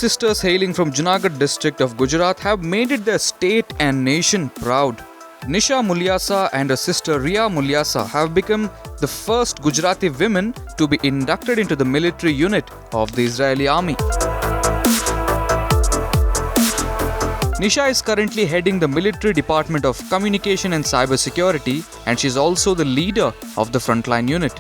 sisters hailing from Junagadh district of Gujarat have made it their state and nation proud. Nisha Mulyasa and her sister Ria Mulyasa have become the first Gujarati women to be inducted into the military unit of the Israeli army. Nisha is currently heading the military department of communication and cybersecurity, and she is also the leader of the frontline unit.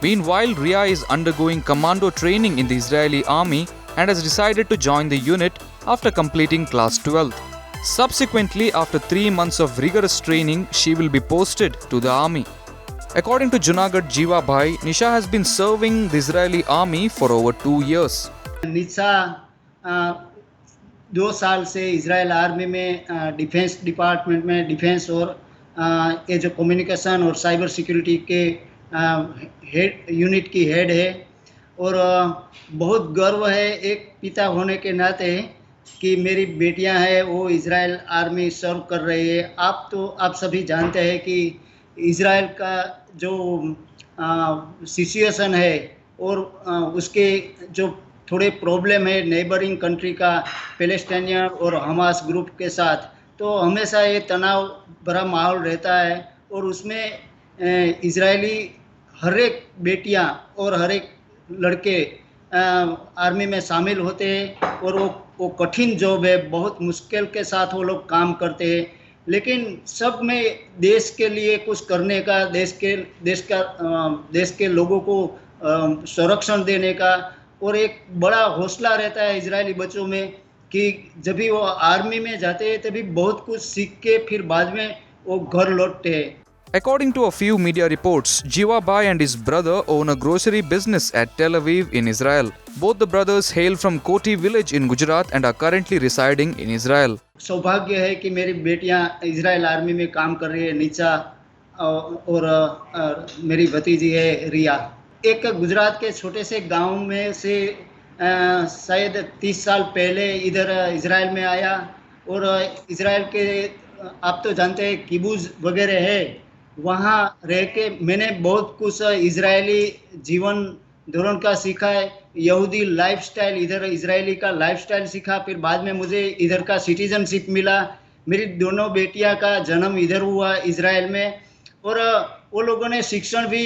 Meanwhile, Ria is undergoing commando training in the Israeli army and has decided to join the unit after completing class 12th. Subsequently, after 3 months of rigorous training, she will be posted to the army. According to Junagadh Jiva Bhai, Nisha has been serving the Israeli army for over 2 years. निशा 2 साल से Israel army में defence department में defence और ये जो communication और cyber security के head unit की हेड है और बहुत गर्व है एक पिता होने के नाते कि मेरी बेटियां हैं वो इजराइल आर्मी सर्व कर रही है। आप सभी जानते हैं कि इजराइल का जो सिचुएशन है और उसके जो थोड़े प्रॉब्लम है नेबरिंग कंट्री का पैलेस्टाइनियन और हमास ग्रुप के साथ, तो हमेशा ये तनाव भरा माहौल रहता है और उसमें इजरायली हर एक बेटियां और हर एक लड़के आर्मी में शामिल होते हैं और वो कठिन जॉब है, बहुत मुश्किल के साथ वो लोग काम करते हैं, लेकिन सब में देश के लिए कुछ करने का, देश के लोगों को संरक्षण देने का और एक बड़ा हौसला रहता है इजरायली बच्चों में कि जब भी वो आर्मी में जाते हैं तभी बहुत कुछ सीख के फिर बाद में वो घर लौटते हैं। According to a few media reports, Jiva Bhai and his brother own a grocery business at Tel Aviv in Israel. Both the brothers hail from Koti village in Gujarat and are currently residing in Israel. सौभाग्य है कि मेरी बेटियां Israel army में काम कर रही है, निशा और मेरी भतीजी है रिया। एक गुजरात के छोटे से गांव में से शायद 30 साल पहले इधर इजराइल में आया और इजराइल के आप तो जानते हैं किबुज वगैरह है, वहाँ रह के मैंने बहुत कुछ इजरायली जीवन धोरण का सीखा है, यहूदी लाइफस्टाइल, इधर इजरायली का लाइफस्टाइल सीखा, फिर बाद में मुझे इधर का सिटीजनशिप मिला। मेरी दोनों बेटियां का जन्म इधर हुआ इजराइल में और वो लोगों ने शिक्षण भी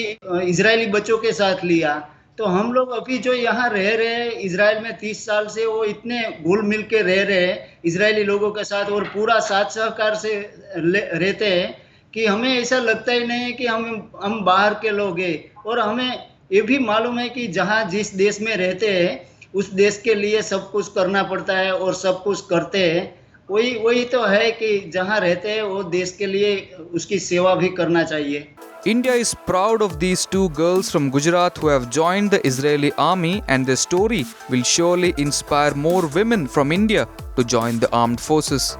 इजरायली बच्चों के साथ लिया। तो हम लोग अभी जो यहाँ रह रहे हैं इजराइल में 30 साल से, वो इतने घुल मिल के रह रहे हैं इजरायली लोगों के साथ और पूरा साथ सहकार से रहते हैं कि हमें ऐसा लगता ही नहीं है कि हम बाहर के लोग हैं और हमें ये भी मालूम है कि जहाँ जिस देश में रहते हैं उस देश के लिए सब कुछ करना पड़ता है और सब कुछ करते हैं। वही तो है कि जहाँ रहते हैं वो देश के लिए उसकी सेवा भी करना चाहिए। India is proud of these two girls from Gujarat who have joined the Israeli army, and their story will surely inspire more women from India to join the armed forces.